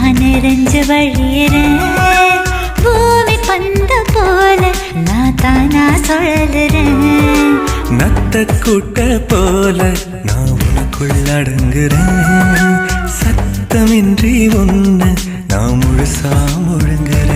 நான் நிறைஞ்சு வழியிறேன் பூமி பந்த போல நான் தானா சொல்லுறேன் நத்த கூட்ட போல நான் உனக்குள் அடங்குறேன் சத்தமின்றி ஒன்று நான் முழுசா முழுங்குறேன்